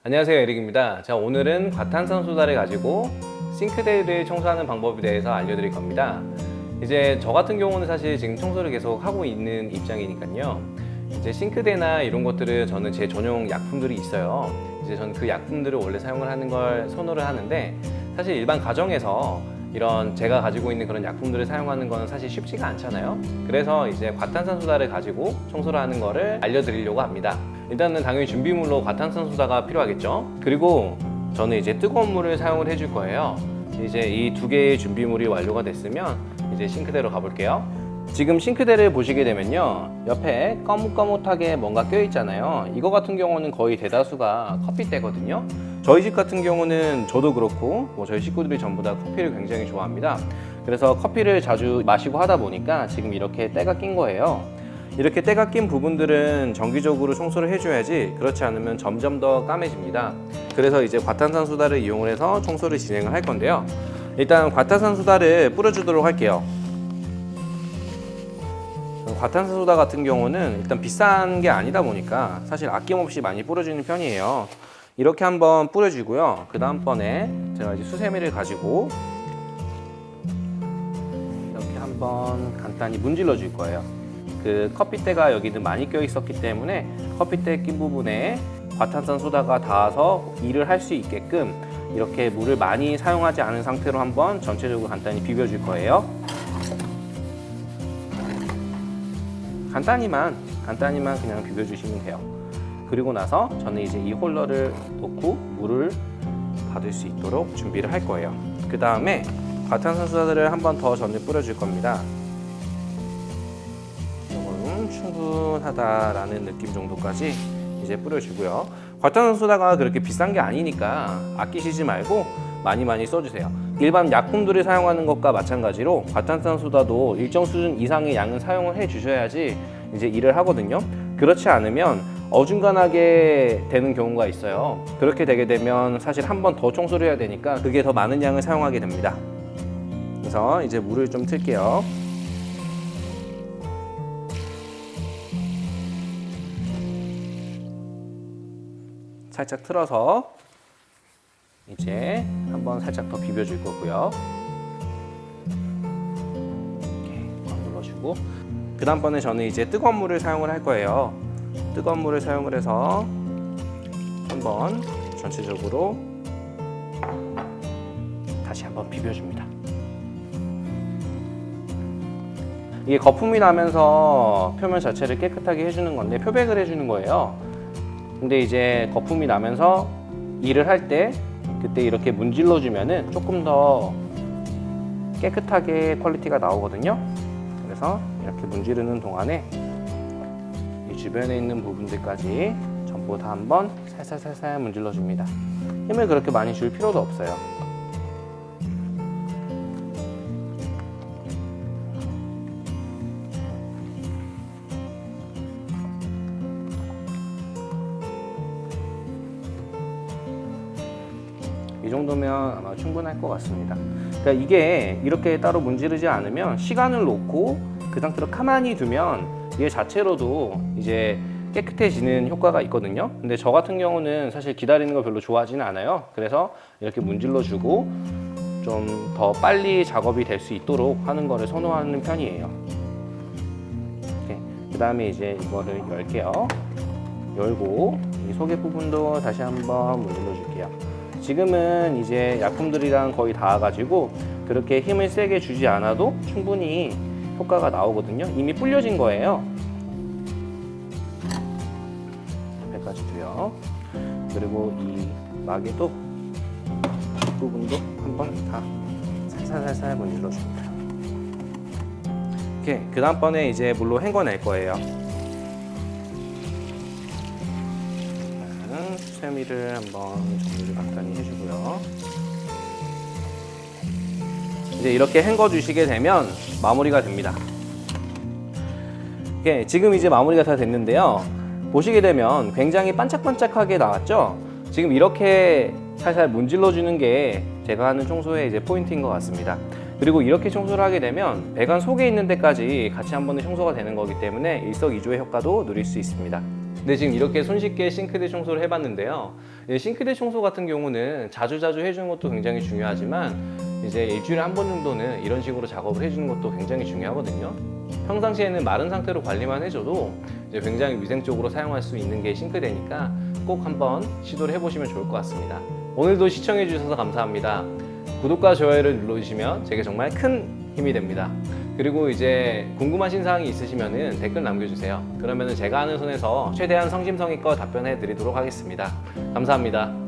안녕하세요, 에릭입니다. 자, 오늘은 과탄산소다를 가지고 싱크대를 청소하는 방법에 대해서 알려드릴 겁니다. 이제 저 같은 경우는 사실 지금 청소를 계속 하고 있는 입장이니까요. 이제 싱크대나 이런 것들은 저는 제 전용 약품들이 있어요. 이제 저는 그 약품들을 원래 사용을 하는 걸 선호를 하는데, 사실 일반 가정에서 이런 제가 가지고 있는 그런 약품들을 사용하는 거는 사실 쉽지가 않잖아요. 그래서 이제 과탄산소다를 가지고 청소를 하는 거를 알려드리려고 합니다. 일단은 당연히 준비물로 과탄산소다가 필요하겠죠. 그리고 저는 이제 뜨거운 물을 사용을 해줄 거예요. 이제 이 두 개의 준비물이 완료가 됐으면 이제 싱크대로 가볼게요. 지금 싱크대를 보시게 되면요, 옆에 거뭇거뭇하게 뭔가 껴있잖아요. 이거 같은 경우는 거의 대다수가 커피때거든요. 저희 집 같은 경우는 저도 그렇고 저희 식구들이 전부 다 커피를 굉장히 좋아합니다. 그래서 커피를 자주 마시고 하다 보니까 지금 이렇게 때가 낀 거예요. 이렇게 때가 낀 부분들은 정기적으로 청소를 해줘야지, 그렇지 않으면 점점 더 까매집니다. 그래서 이제 과탄산소다를 이용을 해서 청소를 진행을 할 건데요. 일단 과탄산소다를 뿌려주도록 할게요. 과탄산소다 같은 경우는 일단 비싼 게 아니다 보니까 사실 아낌없이 많이 뿌려주는 편이에요. 이렇게 한번 뿌려주고요. 그 다음번에 제가 이제 수세미를 가지고 이렇게 한번 간단히 문질러 줄 거예요. 그 커피때가 여기는 많이 껴 있었기 때문에 커피때 낀 부분에 과탄산소다가 닿아서 일을 할 수 있게끔 이렇게 물을 많이 사용하지 않은 상태로 한번 전체적으로 간단히 비벼줄 거예요. 간단히만 그냥 비벼주시면 돼요. 그리고 나서 저는 이제 이 홀러를 놓고 물을 받을 수 있도록 준비를 할 거예요. 그 다음에 과탄산소다를 한 번 더 전에 뿌려줄 겁니다. 이거는 충분하다라는 느낌 정도까지 이제 뿌려주고요. 과탄산소다가 그렇게 비싼 게 아니니까 아끼시지 말고 많이 써주세요. 일반 약품들을 사용하는 것과 마찬가지로 과탄산소다도 일정 수준 이상의 양은 사용을 해 주셔야지 이제 일을 하거든요. 그렇지 않으면 어중간하게 되는 경우가 있어요. 그렇게 되게 되면 사실 한 번 더 청소를 해야 되니까 그게 더 많은 양을 사용하게 됩니다. 그래서 이제 물을 좀 틀게요. 살짝 틀어서 이제 한번 살짝 더 비벼줄 거고요. 이렇게 꽉 눌러주고, 그 다음번에 저는 이제 뜨거운 물을 사용을 할 거예요. 뜨거운 물을 사용을 해서 한번 전체적으로 다시 한번 비벼줍니다. 이게 거품이 나면서 표면 자체를 깨끗하게 해주는 건데, 표백을 해주는 거예요. 근데 이제 거품이 나면서 일을 할 때 그때 이렇게 문질러 주면은 조금 더 깨끗하게 퀄리티가 나오거든요. 그래서 이렇게 문지르는 동안에 이 주변에 있는 부분들까지 전부 다 한번 살살 문질러 줍니다. 힘을 그렇게 많이 줄 필요도 없어요. 이 정도면 아마 충분할 것 같습니다. 그러니까 이게 이렇게 따로 문지르지 않으면, 시간을 놓고 그 상태로 가만히 두면 얘 자체로도 이제 깨끗해지는 효과가 있거든요. 근데 저 같은 경우는 사실 기다리는 걸 별로 좋아하지는 않아요. 그래서 이렇게 문질러 주고 좀 더 빨리 작업이 될 수 있도록 하는 거를 선호하는 편이에요. 그 다음에 이제 이거를 열게요. 열고 이 속의 부분도 다시 한번 문질러 줄게요. 지금은 이제 약품들이랑 거의 닿아가지고 그렇게 힘을 세게 주지 않아도 충분히 효과가 나오거든요. 이미 불려진 거예요. 옆에까지 두요. 그리고 이 막에도 뒷부분도 한번 다 살살 문질러 줍니다. 이렇게 그 다음번에 이제 물로 헹궈낼 거예요. 수세미를 한번 정리를 간단히 해주고요. 이제 이렇게 헹궈 주시게 되면 마무리가 됩니다. 지금 이제 마무리가 다 됐는데요. 보시게 되면 굉장히 반짝반짝하게 나왔죠? 지금 이렇게 살살 문질러 주는 게 제가 하는 청소의 이제 포인트인 것 같습니다. 그리고 이렇게 청소를 하게 되면 배관 속에 있는 데까지 같이 한 번에 청소가 되는 거기 때문에 일석이조의 효과도 누릴 수 있습니다. 근데 지금 이렇게 손쉽게 싱크대 청소를 해봤는데요. 이 싱크대 청소 같은 경우는 자주자주 해주는 것도 굉장히 중요하지만 이제 일주일에 한 번 정도는 이런 식으로 작업을 해주는 것도 굉장히 중요하거든요. 평상시에는 마른 상태로 관리만 해줘도 이제 굉장히 위생적으로 사용할 수 있는 게 싱크대니까 꼭 한번 시도를 해보시면 좋을 것 같습니다. 오늘도 시청해 주셔서 감사합니다. 구독과 좋아요를 눌러주시면 제게 정말 큰 힘이 됩니다. 그리고 이제 궁금하신 사항이 있으시면 댓글 남겨주세요. 그러면 제가 아는 선에서 최대한 성심성의껏 답변해 드리도록 하겠습니다. 감사합니다.